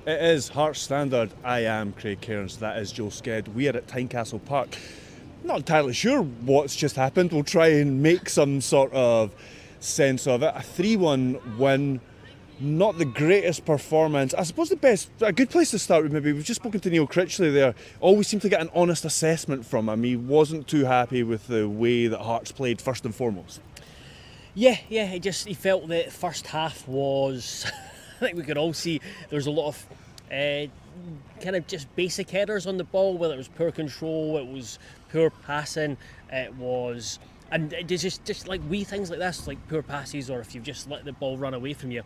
It is Hearts standard. I am Craig Cairns. That is Joe Sked. We are at Tynecastle Park. Not entirely sure what's just happened. We'll try and make some sort of sense of it. A 3-1 win. Not the greatest performance. I suppose a good place to start with maybe, we've just spoken to Neil Critchley there. Always seemed to get an honest assessment from him. He wasn't too happy with the way that Hearts played first and foremost. Yeah, he felt that first half was, I think we could all see there was a lot of kind of just basic headers on the ball, whether it was poor control, it was poor passing, it was, and it's just like wee things like this, like poor passes, or if you've just let the ball run away from you,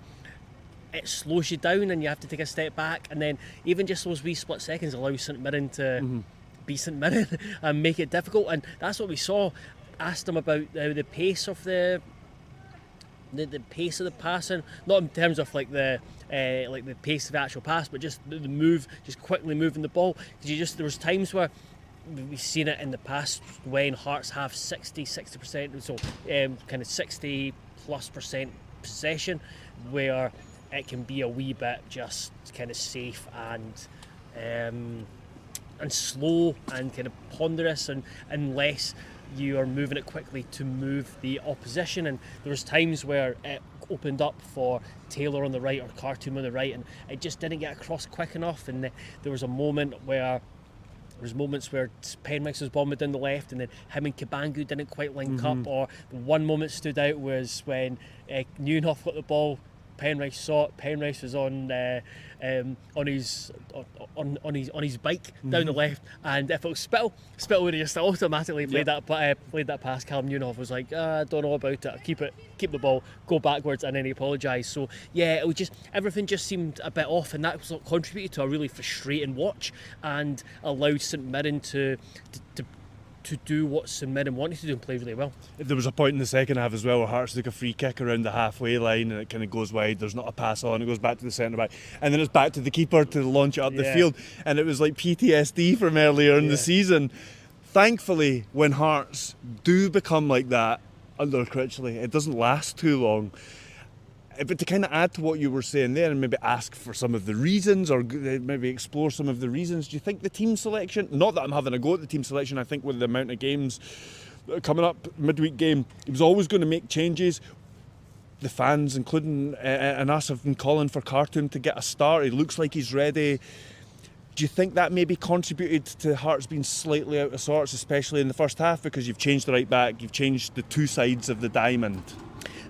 it slows you down and you have to take a step back, and then even just those wee split seconds allow St Mirren to be St Mirren and make it difficult, and that's what we saw. Asked him about the pace of the pace of the passing, not in terms of like the pace of the actual pass, but just the move, just quickly moving the ball. Because there was times where we've seen it in the past when Hearts have 60%, so kind of 60+% possession, where it can be a wee bit just kind of safe and slow and kind of ponderous, and unless you are moving it quickly to move the opposition. And there was times where it opened up for Taylor on the right or Khartoum on the right, and it just didn't get across quick enough. And there was moments where Penrice was bombing down the left, and then him and Kabangu didn't quite link up. Or one moment stood out was when Neuenhoff got the ball, Penrice saw it. Penrice was on his bike down the left, and if it was Spittle would have just automatically played that pass. Callum Neuenhoff was like, I don't know about it. Keep the ball, go backwards, and then he apologised. So yeah, it was just, everything just seemed a bit off, and that was what contributed to a really frustrating watch and allowed St Mirren to do what St Mirren wanted to do and play really well. There was a point in the second half as well where Hearts took a free kick around the halfway line and it kind of goes wide, there's not a pass on, it goes back to the centre back, and then it's back to the keeper to launch it up the field, and it was like PTSD from earlier in the season. Thankfully, when Hearts do become like that under Critchley, it doesn't last too long. But to kind of add to what you were saying there and maybe ask for some of the reasons, or maybe explore some of the reasons, do you think the team selection, not that I'm having a go at the team selection, I think with the amount of games coming up, midweek game, he was always going to make changes. The fans, including and us, have been calling for Khartoum to get a start. He looks like he's ready. Do you think that maybe contributed to Hearts being slightly out of sorts, especially in the first half, because you've changed the right back, you've changed the two sides of the diamond?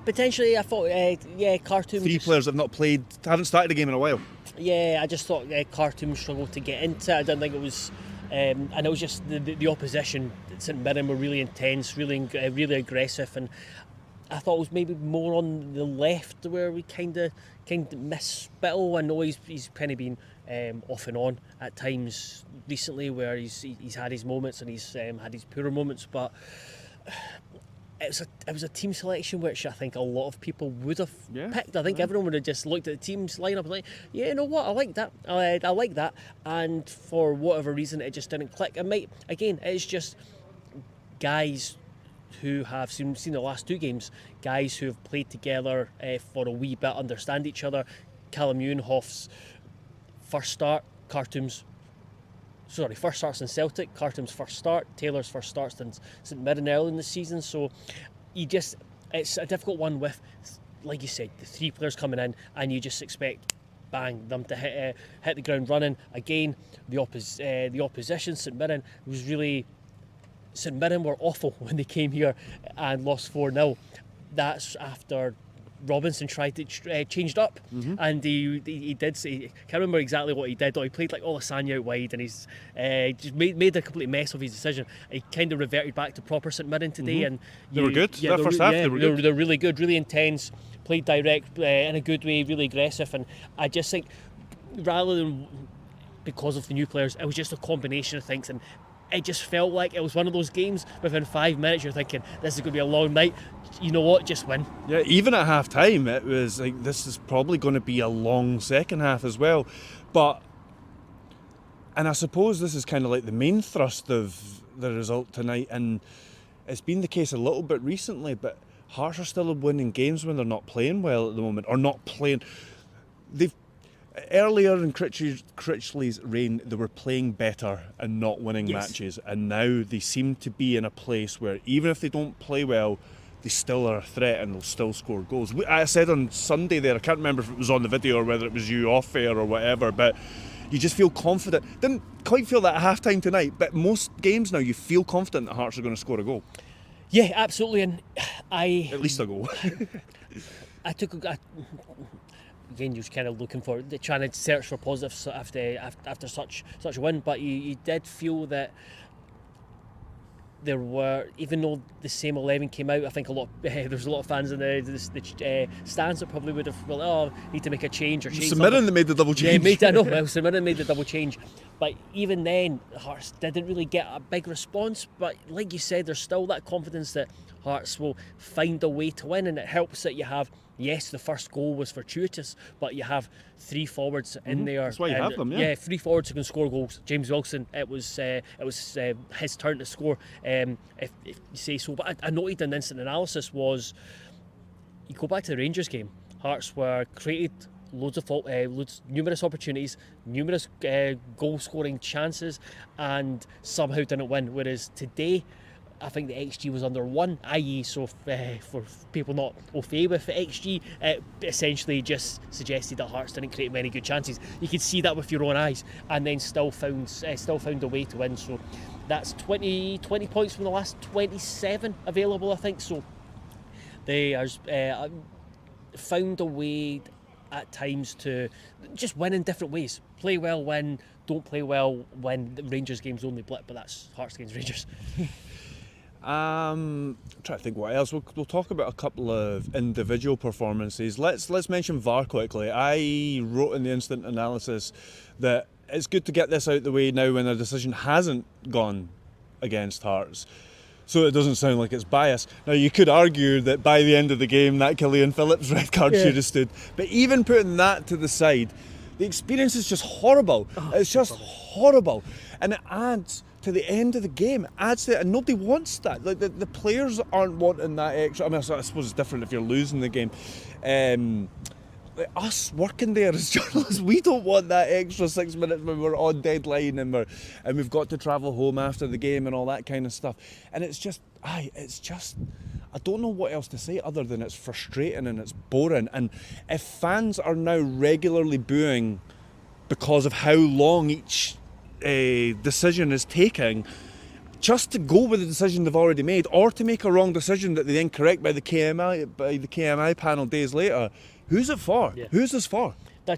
Potentially, I thought, Khartoum... Three players have not played, haven't started a game in a while. Yeah, I just thought Khartoum struggled to get into it. I didn't think it was... and it was just the opposition. St Mirren were really intense, really aggressive, and I thought it was maybe more on the left where we kind of missed Spittle. I know he's kind of been off and on at times recently, where he's had his moments and he's had his poorer moments, but... It was a team selection which I think a lot of people would have picked. I think everyone would have just looked at the team's lineup and like, yeah, you know what, I like that. I like that. And for whatever reason, it just didn't click. It's just guys who have seen the last two games, guys who have played together for a wee bit, understand each other. Callum Neuenhoff's first start, first starts in Celtic, Khartoum's first start, Taylor's first starts in St Mirren early in the season. So it's a difficult one with, like you said, the three players coming in, and you just expect them to hit the ground running. Again, the opposition, St Mirren were awful when they came here and lost 4-0. That's after Robinson tried to changed up, and he did say, I can't remember exactly what he did. He played like Olasanya out wide, and he's just made a complete mess of his decision. He kind of reverted back to proper St Mirren today, and they were good. That first half, they were good. They're really good, really intense, played direct in a good way, really aggressive. And I just think, rather than because of the new players, it was just a combination of things, and it just felt like it was one of those games within 5 minutes you're thinking, this is going to be a long night. You know what, just win. Yeah, even at half time it was like, this is probably going to be a long second half as well. And I suppose this is kind of like the main thrust of the result tonight, and it's been the case a little bit recently, but Hearts are still winning games when they're not playing well at the moment, or not playing. Earlier in Critchley's reign, they were playing better and not winning matches, and now they seem to be in a place where even if they don't play well, they still are a threat and they'll still score goals. I said on Sunday there, I can't remember if it was on the video or whether it was you off air or whatever, but you just feel confident. Didn't quite feel that at half-time tonight, but most games now you feel confident that Hearts are going to score a goal. Yeah, absolutely, and at least a goal. Again, you're kind of looking for, trying to search for positives after such a win, but you did feel that there were, even though the same 11 came out, I think there's a lot of fans in the stands that probably would have, need to make a change or change. St Mirren that made the double change. Yeah, St Mirren made the double change, but even then, Hearts didn't really get a big response. But like you said, there's still that confidence that Hearts will find a way to win, and it helps that you have. Yes, the first goal was fortuitous, but you have three forwards in there. That's why you have them, yeah. Three forwards who can score goals. James Wilson, it was his turn to score, if you say so. But I noted in instant analysis was, you go back to the Rangers game, Hearts were created numerous opportunities, numerous goal-scoring chances, and somehow didn't win. Whereas today, I think the XG was under 1, i.e. so for people not au fait with XG, it essentially just suggested that Hearts didn't create many good chances. You could see that with your own eyes, and then still found a way to win. So that's 20 points from the last 27 available, I think. So they are found a way at times to just win in different ways. Play well, win. Don't play well, win. The Rangers game's only blip, but that's Hearts against Rangers. I'm trying to think what else. We'll talk about a couple of individual performances. Let's mention VAR quickly. I wrote in the instant analysis that it's good to get this out the way now when a decision hasn't gone against Hearts, so it doesn't sound like it's bias. Now, you could argue that by the end of the game that Killian Phillips red card should have stood, but even putting that to the side, the experience is just horrible. It's just horrible, and it adds to the end of the game, adds to it, and nobody wants that. Like the players aren't wanting that extra. I mean, I suppose it's different if you're losing the game. Like us working there as journalists, we don't want that extra 6 minutes when we're on deadline and we've got to travel home after the game and all that kind of stuff. And it's just I don't know what else to say other than it's frustrating and it's boring. And if fans are now regularly booing because of how long each decision is taking, just to go with the decision they've already made, or to make a wrong decision that they then correct by the KMI panel days later, who's it for? Yeah. Who's this for? I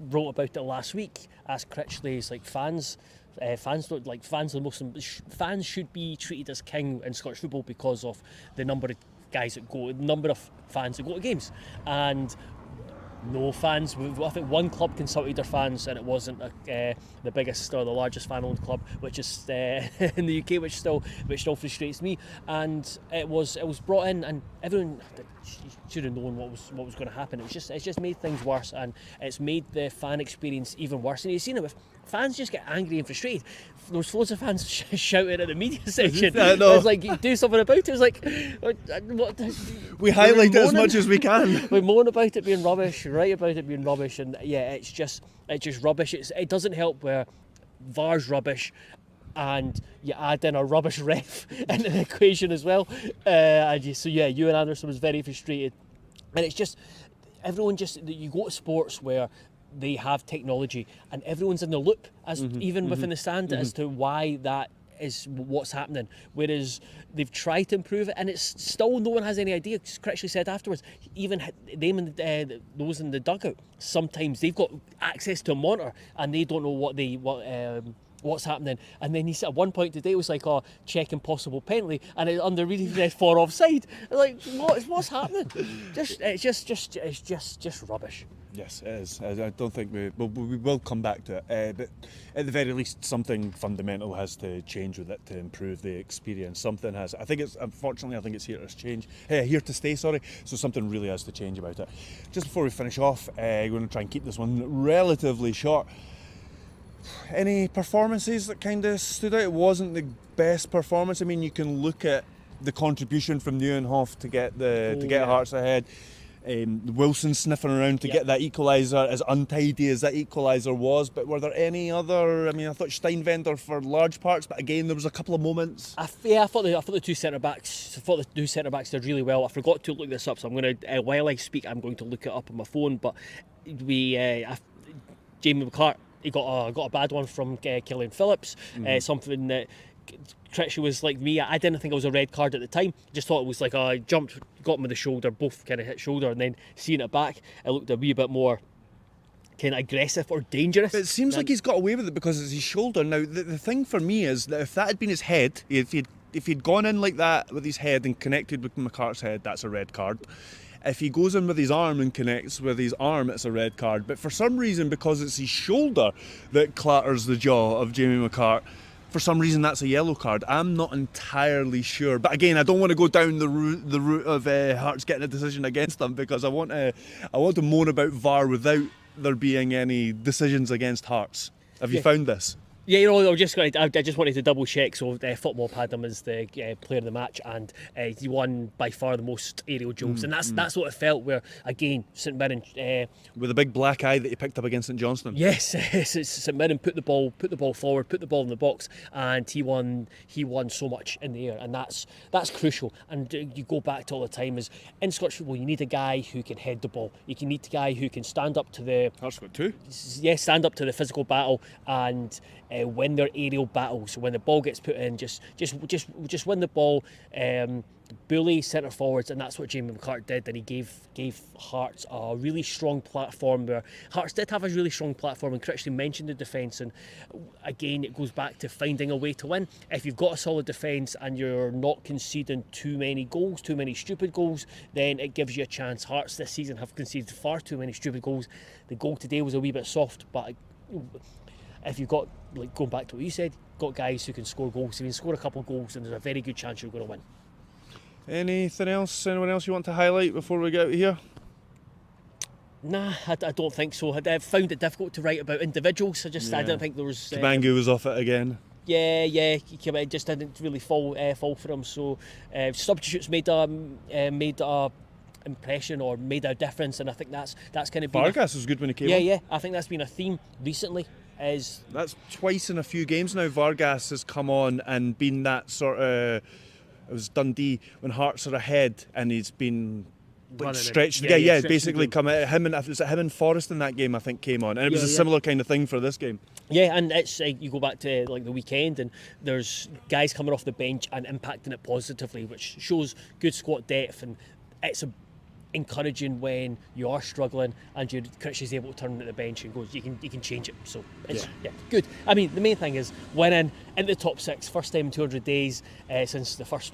wrote about it last week. Asked Critchley's like fans don't like fans. Fans should be treated as king in Scottish football because of the number of guys that go, the number of fans that go to games, and no fans. I think one club consulted their fans, and it wasn't the biggest or the largest fan-owned club, which is in the UK, which still frustrates me. And it was brought in, and everyone should have known what was going to happen. It's just made things worse, and it's made the fan experience even worse. And you've seen it with fans just get angry and frustrated. There was loads of fans shouting at the media section. It's like, do something about it. It's like, what? We highlight it as much as we can. We moan about it being rubbish, write about it being rubbish, and yeah, it's just rubbish. It doesn't help where VAR's rubbish, and you add in a rubbish ref into the equation as well. You and Anderson was very frustrated, and it's just everyone you go to sports where they have technology and everyone's in the loop, even within the stand, as to why that is what's happening, whereas they've tried to improve it and it's still no one has any idea. Critchley said afterwards, even them and those in the dugout, sometimes they've got access to a monitor and they don't know what's happening. And then he said at one point today, it was like, checking possible penalty, and it under really read for offside. Like, what's happening? It's just rubbish. Yes, it is. I don't think we will come back to it, but at the very least, something fundamental has to change with it to improve the experience. Something has. I think it's here to stay. So something really has to change about it. Just before we finish off, we're going to try and keep this one relatively short. Any performances that kind of stood out? It wasn't the best performance. I mean, you can look at the contribution from Nieuwenhof to get Hearts ahead. Wilson sniffing around to get that equaliser, as untidy as that equaliser was. But were there any other? I mean, I thought Steinwender for large parts, but again, there was a couple of moments. I thought the two centre backs. I thought the two centre backs did really well. I forgot to look this up, so I'm going to while I speak, I'm going to look it up on my phone. But Jamie McCart, he got a bad one from Killian Phillips. Something that Critchley was like me. I didn't think it was a red card at the time. Just thought it was like I jumped, got him with the shoulder, both kind of hit shoulder, and then seeing it back, it looked a wee bit more kind of aggressive or dangerous. It seems like he's got away with it because it's his shoulder. Now, the thing for me is that if that had been his head, if he'd gone in like that with his head and connected with McCart's head, that's a red card. If he goes in with his arm and connects with his arm, it's a red card. But for some reason, because it's his shoulder that clatters the jaw of Jamie McCart, for some reason that's a yellow card. I'm not entirely sure. But again, I don't want to go down the route of Hearts getting a decision against them, because I want to moan about VAR without there being any decisions against Hearts. Have you found this? Yeah, I just wanted to double check. So Football had him as the player of the match, and he won by far the most aerial duels, and that's what it felt. Where again, St Mirren with a big black eye that he picked up against St Johnstone. Yes, St Mirren put the ball forward, put the ball in the box, and he won so much in the air, and that's crucial. And you go back to all the time is in Scottish football, you need a guy who can head the ball. You can need a guy who can stand up to the stand up to the physical battle and win their aerial battles. So when the ball gets put in, just win the ball, bully centre forwards, and that's what Jamie McCart did. And he gave Hearts a really strong platform. Where Hearts did have a really strong platform, and Critchley mentioned the defence. And again, it goes back to finding a way to win. If you've got a solid defence and you're not conceding too many goals, too many stupid goals, then it gives you a chance. Hearts this season have conceded far too many stupid goals. The goal today was a wee bit soft, but if you've got, like going back to what you said, got guys who can score goals, you can score a couple of goals, and there's a very good chance you're going to win. Anything else? Anyone else you want to highlight before we get out of here? Nah, I don't think so. I found it difficult to write about individuals. I didn't think there was. Kabangu was off it again. Yeah, he came out, just didn't really fall for him. So substitutes made a impression or made a difference, and I think that's kind of been Vargas was good when he came on. Yeah, I think that's been a theme recently. That's twice in a few games now. Vargas has come on and been that sort of. It was Dundee when Hearts are ahead, and he's been stretched. Basically come out. Him and Forrest in that game, I think, came on, and it was a similar kind of thing for this game. Yeah, and it's you go back to like the weekend, and there's guys coming off the bench and impacting it positively, which shows good squad depth, and it's encouraging when you are struggling and Critchley's able to turn to the bench and goes, you can change it. So it's good. I mean, the main thing is winning in the top six, first time in 200 days since the first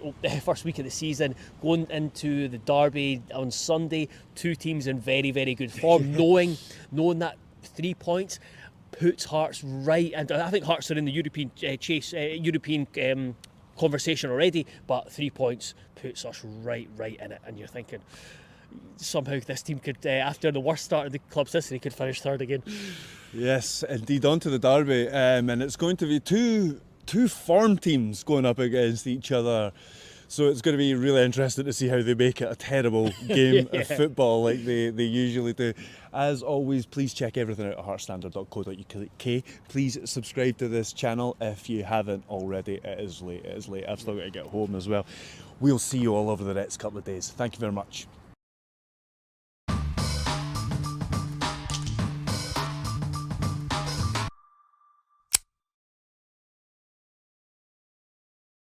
week of the season, going into the derby on Sunday, two teams in very, very good form, knowing that 3 points puts Hearts right, and I think Hearts are in the European European conversation already, but 3 points puts us right in it, and you're thinking somehow this team could, after the worst start of the club's history, could finish third again. Yes, indeed, on to the derby, and it's going to be two form teams going up against each other. So it's going to be really interesting to see how they make it a terrible game of football like they usually do. As always, please check everything out at heartstandard.co.uk. Please subscribe to this channel if you haven't already. It is late. I've still got to get home as well. We'll see you all over the next couple of days. Thank you very much.